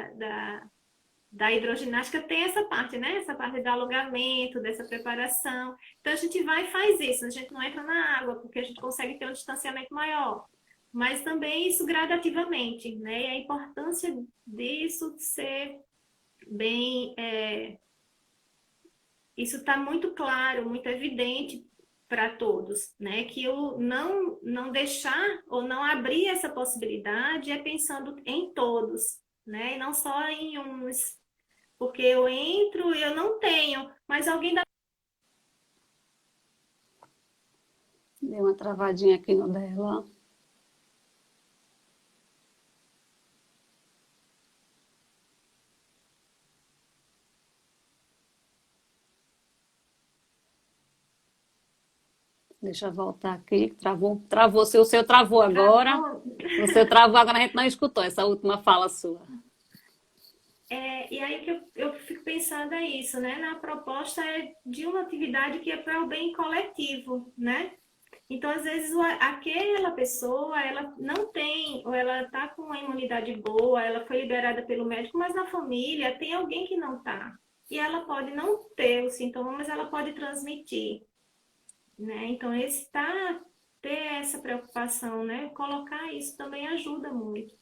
da hidroginástica tem essa parte, né? Essa parte do alongamento, dessa preparação. Então a gente vai e faz isso, a gente não entra na água, porque a gente consegue ter um distanciamento maior. Mas também isso gradativamente, né? E a importância disso ser bem. Isso está muito claro, muito evidente para todos, né? Que eu não deixar ou não abrir essa possibilidade é pensando em todos, né? E não só em uns, porque eu entro e eu não tenho, mas alguém dá. deu uma travadinha aqui no dela. Deixa eu voltar aqui. Travou. Se o seu travou agora. Travou. O seu travou agora, a gente não escutou essa última fala sua. E aí que eu fico pensando é isso, né? Na proposta é de uma atividade que é para o bem coletivo, né? Então, às vezes, aquela pessoa, ela não tem, ou ela está com uma imunidade boa, ela foi liberada pelo médico, mas na família tem alguém que não está. E ela pode não ter o sintoma, mas ela pode transmitir, né? Então, ter essa preocupação, né? Colocar isso também ajuda muito.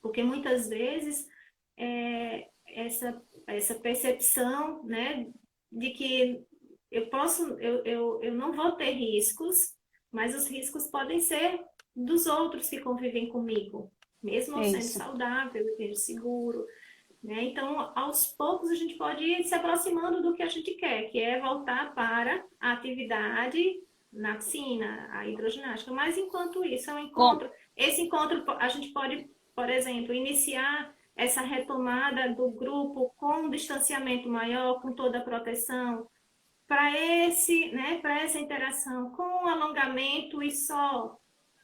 Porque muitas vezes, essa percepção, né, de que eu não vou ter riscos, mas os riscos podem ser dos outros que convivem comigo, mesmo eu É sendo isso. saudável, eu sendo seguro, né? Então, aos poucos a gente pode ir se aproximando do que a gente quer, que é voltar para a atividade na piscina, a hidroginástica. Mas enquanto isso é um Com, encontro, esse encontro a gente pode, por exemplo, iniciar essa retomada do grupo com um distanciamento maior, com toda a proteção, para essa interação com alongamento e só,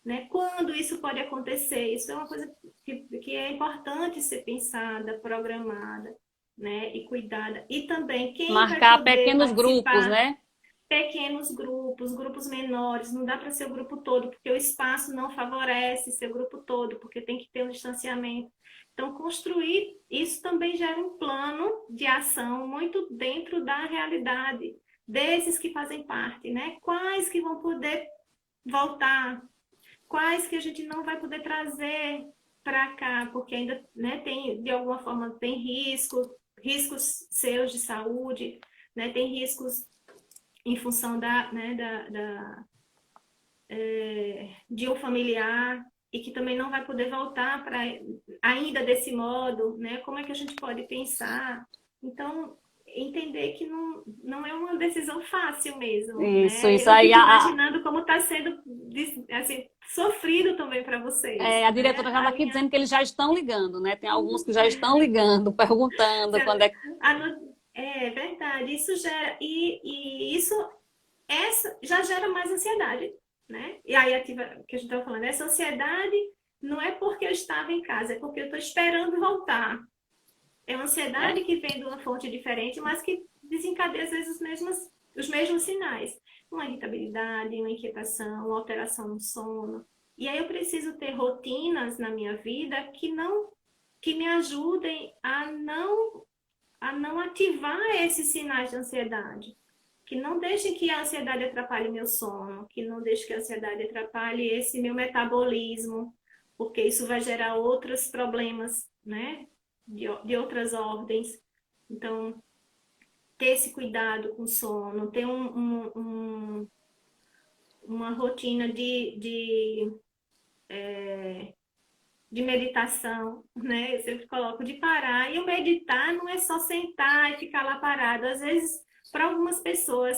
né? Quando isso pode acontecer? Isso é uma coisa que é importante ser pensada, programada, né, e cuidada. E também quem vai Marcar poder pequenos grupos, participar, né? pequenos grupos, grupos menores, não dá para ser o grupo todo, porque o espaço não favorece ser o grupo todo, porque tem que ter um distanciamento. Então, construir isso também gera um plano de ação muito dentro da realidade desses que fazem parte, né? Quais que vão poder voltar, quais que a gente não vai poder trazer para cá, porque ainda, né, tem, de alguma forma, tem riscos seus de saúde, né, tem riscos em função de um familiar e que também não vai poder voltar para ainda desse modo, né? Como é que a gente pode pensar? Então, entender que não é uma decisão fácil mesmo, né? Isso Eu aí. fico imaginando como está sendo assim, sofrido também para vocês, A né? diretora já está A aqui linha, dizendo que eles já estão ligando, né? Tem alguns que já estão ligando, perguntando quando é. é verdade, isso gera e isso essa já gera mais ansiedade, né? E aí, ativa, que a gente estava falando, essa ansiedade não é porque eu estava em casa, é porque eu estou esperando voltar. É uma É, ansiedade que vem de uma fonte diferente, mas que desencadeia, às vezes, os mesmos sinais. Uma irritabilidade, uma inquietação, uma alteração no sono. E aí eu preciso ter rotinas na minha vida que me ajudem a não ativar esses sinais de ansiedade, que não deixem que a ansiedade atrapalhe meu sono, que não deixe que a ansiedade atrapalhe esse meu metabolismo, porque isso vai gerar outros problemas, né, de outras ordens. Então, ter esse cuidado com o sono, ter uma rotina de meditação, né? Eu sempre coloco de parar. E o meditar não é só sentar e ficar lá parado. Às vezes, para algumas pessoas,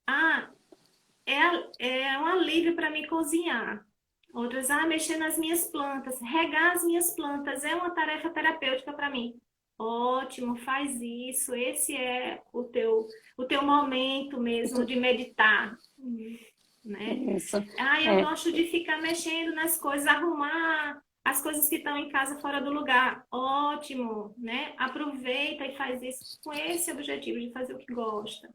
ah, é um alívio para mim cozinhar. Outras, mexer nas minhas plantas, regar as minhas plantas é uma tarefa terapêutica para mim. Ótimo, faz isso. Esse é o teu momento mesmo de meditar, né? isso. Eu É, gosto de ficar mexendo nas coisas, arrumar as coisas que estão em casa fora do lugar. Ótimo, né? Aproveita e faz isso com esse objetivo de fazer o que gosta.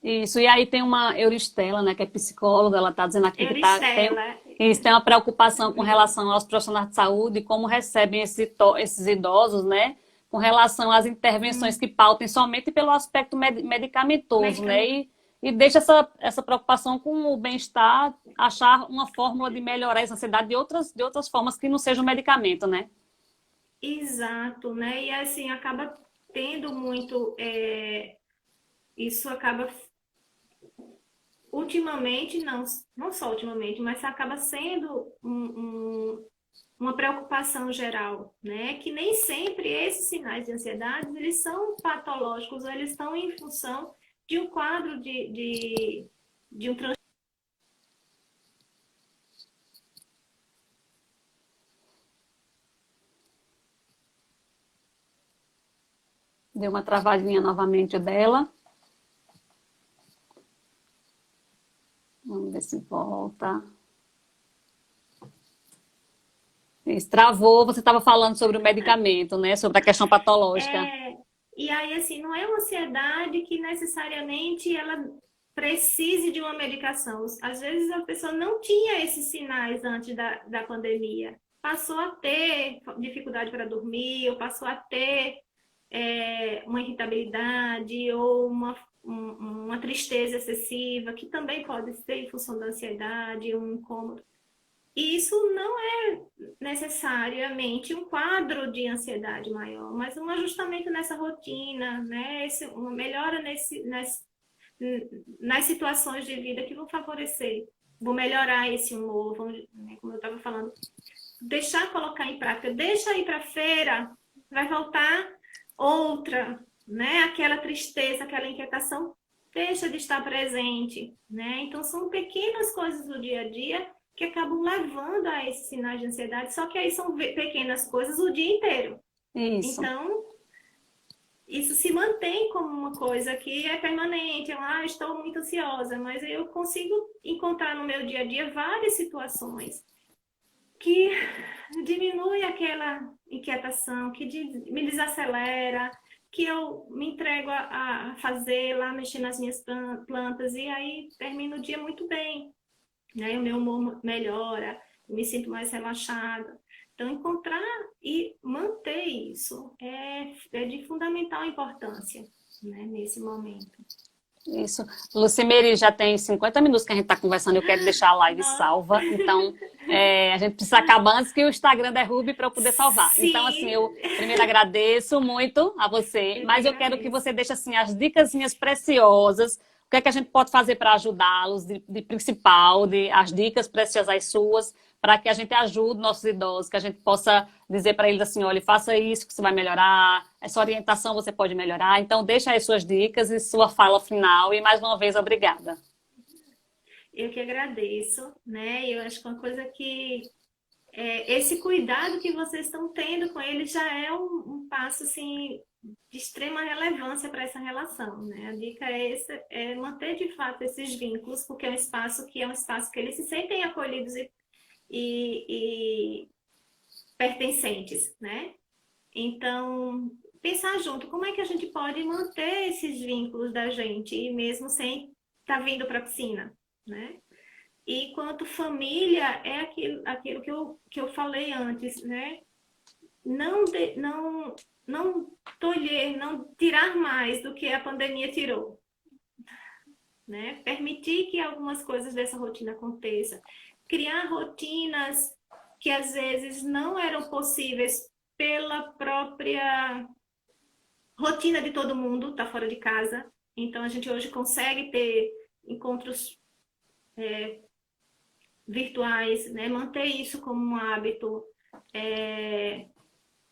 isso. E aí tem uma Euristela, né, que é psicóloga, ela está dizendo aqui que Euristela, tem uma preocupação com relação aos profissionais de saúde, como recebem esses idosos, né, com relação às intervenções que pautem somente pelo aspecto medicamentoso, né, medicamento. e deixa essa preocupação com o bem-estar, achar uma fórmula de melhorar essa ansiedade de outras formas que não sejam medicamento, né? Exato, né? E assim, acaba tendo muito. Isso acaba ultimamente, não só ultimamente, mas acaba sendo uma preocupação geral, né? Que nem sempre esses sinais de ansiedade, eles são patológicos, eles estão em função de um quadro de um transtorno. Deu uma travadinha novamente dela. Vamos ver se volta. Isso, travou. Você estava falando sobre o medicamento, né? Sobre a questão patológica. E aí, assim, não é uma ansiedade que necessariamente ela precise de uma medicação. Às vezes a pessoa não tinha esses sinais antes da pandemia. Passou a ter dificuldade para dormir, ou passou a ter uma irritabilidade ou uma tristeza excessiva, que também pode ser em função da ansiedade, um incômodo. E isso não é necessariamente um quadro de ansiedade maior, mas um ajustamento nessa rotina, né? Uma melhora nas situações de vida que vão favorecer, vão melhorar esse humor, né, como eu estava falando, deixar colocar em prática, deixa ir para a feira, vai voltar outra, né? Aquela tristeza, aquela inquietação deixa de estar presente, né? Então são pequenas coisas do dia a dia que acabam levando a esses sinais de ansiedade, só que aí são pequenas coisas o dia inteiro. Isso. Então, isso se mantém como uma coisa que é permanente. Estou muito ansiosa, mas eu consigo encontrar no meu dia a dia várias situações que diminui aquela inquietação, que me desacelera, que eu me entrego a fazer lá, mexer nas minhas plantas, e aí termino o dia muito bem, né? O meu humor melhora, eu me sinto mais relaxada. Então, encontrar e manter isso é de fundamental importância, né, nesse momento. Isso. Lucimeri, já tem 50 minutos que a gente está conversando, eu quero deixar a live Nossa, salva, então a gente precisa acabar antes que o Instagram derrube para eu poder salvar. Então, assim, sim, eu primeiro agradeço muito a você, eu que mas eu quero que agradeço. você deixe assim, as dicas minhas preciosas, o que é que a gente pode fazer para ajudá-los, de principal, as dicas preciosas suas, para que a gente ajude nossos idosos, que a gente possa dizer para eles assim, olha, faça isso que você vai melhorar, essa orientação você pode melhorar. Então, deixa aí suas dicas e sua fala final. E mais uma vez, obrigada. Eu que agradeço, né? Eu acho que uma coisa que esse cuidado que vocês estão tendo com ele já é um passo assim de extrema relevância para essa relação, né? A dica é manter de fato esses vínculos, porque é um espaço que eles se sentem acolhidos e pertencentes, né? Então, pensar junto, como é que a gente pode manter esses vínculos da gente, e mesmo sem estar vindo para a piscina, né? E quanto família, é aquilo que eu falei antes, né? Não tolher, não tirar mais do que a pandemia tirou, né? Permitir que algumas coisas dessa rotina aconteçam. Criar rotinas que às vezes não eram possíveis pela própria rotina de todo mundo, tá fora de casa. Então a gente hoje consegue ter encontros virtuais, né? Manter isso como um hábito.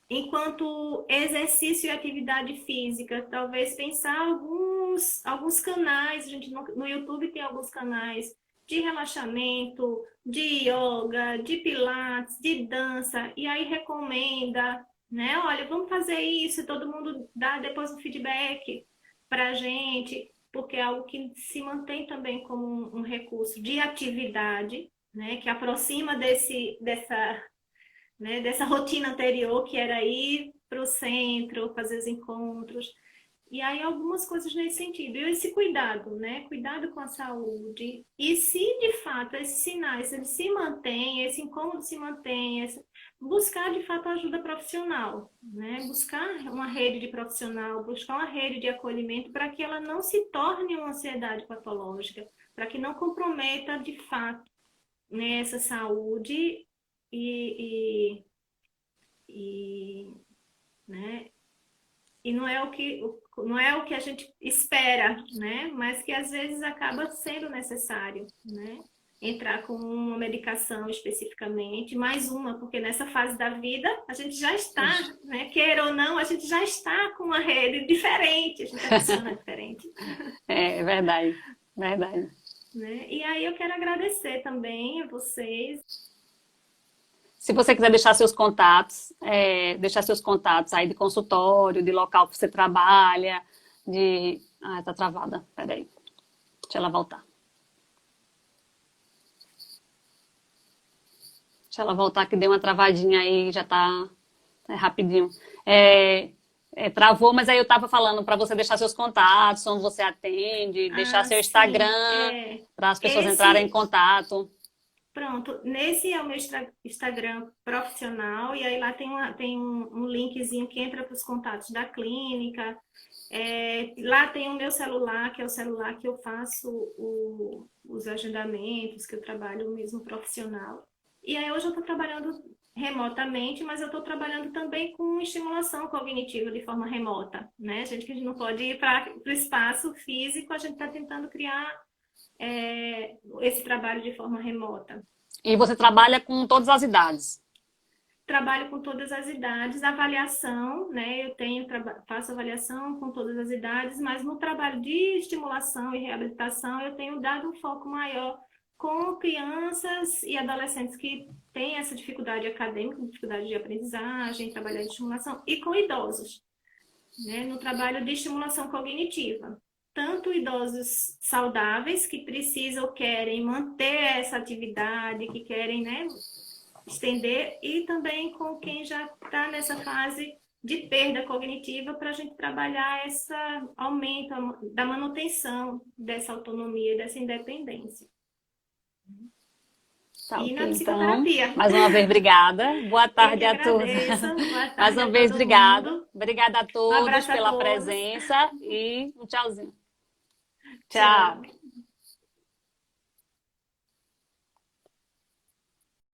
Enquanto exercício e atividade física, talvez pensar alguns canais, a gente no YouTube tem alguns canais de relaxamento, de yoga, de pilates, de dança, e aí recomenda, né? Olha, vamos fazer isso, e todo mundo dá depois um feedback para a gente, porque é algo que se mantém também como um recurso de atividade, né? Que aproxima dessa rotina anterior, que era ir para o centro, fazer os encontros. E aí algumas coisas nesse sentido. E esse cuidado, né? Cuidado com a saúde. E se de fato esses sinais eles se mantêm, esse incômodo se mantém, buscar de fato ajuda profissional, né? Buscar uma rede de profissional, buscar uma rede de acolhimento para que ela não se torne uma ansiedade patológica, para que não comprometa de fato, né, essa saúde e, e, né? E não é o que a gente espera, né? Mas que às vezes acaba sendo necessário, né? Entrar com uma medicação especificamente, mais uma, porque nessa fase da vida a gente já está, né? Queira ou não, a gente já está com uma rede diferente, a gente funciona diferente. É verdade, verdade. Né? E aí eu quero agradecer também a vocês. Se você quiser deixar seus contatos aí de consultório, de local que você trabalha, de... Ah, tá travada. Peraí. Deixa ela voltar. Deixa ela voltar, que deu uma travadinha aí, já tá rapidinho. Travou, mas aí eu tava falando para você deixar seus contatos, onde você atende, deixar Ah, seu sim, Instagram, para as pessoas entrarem em contato. Pronto, nesse é o meu Instagram profissional, e aí lá tem um linkzinho que entra para os contatos da clínica. Lá tem o meu celular, que é o celular que eu faço os agendamentos, que eu trabalho mesmo profissional. E aí hoje eu estou trabalhando remotamente, mas eu estou trabalhando também com estimulação cognitiva de forma remota, né? Gente que não pode ir para o espaço físico, a gente está tentando criar esse trabalho de forma remota. E você trabalha com todas as idades. Trabalho com todas as idades, avaliação, né? Faço avaliação com todas as idades, mas no trabalho de estimulação e reabilitação eu tenho dado um foco maior com crianças e adolescentes que têm essa dificuldade acadêmica, dificuldade de aprendizagem, trabalhar de estimulação, e com idosos, né? No trabalho de estimulação cognitiva. Tanto idosos saudáveis que precisam ou querem manter essa atividade, que querem, né, estender, e também com quem já está nessa fase de perda cognitiva para a gente trabalhar esse aumento da manutenção dessa autonomia, dessa independência. Tá, E ok. na Então, psicoterapia. mais uma vez, obrigada. Boa Eu que tarde a todos. agradeço. Boa Mais tarde uma a vez, todo obrigada. mundo. Obrigada a Um todos abraço a pela todos. presença e um tchauzinho. Tchau. Tchau.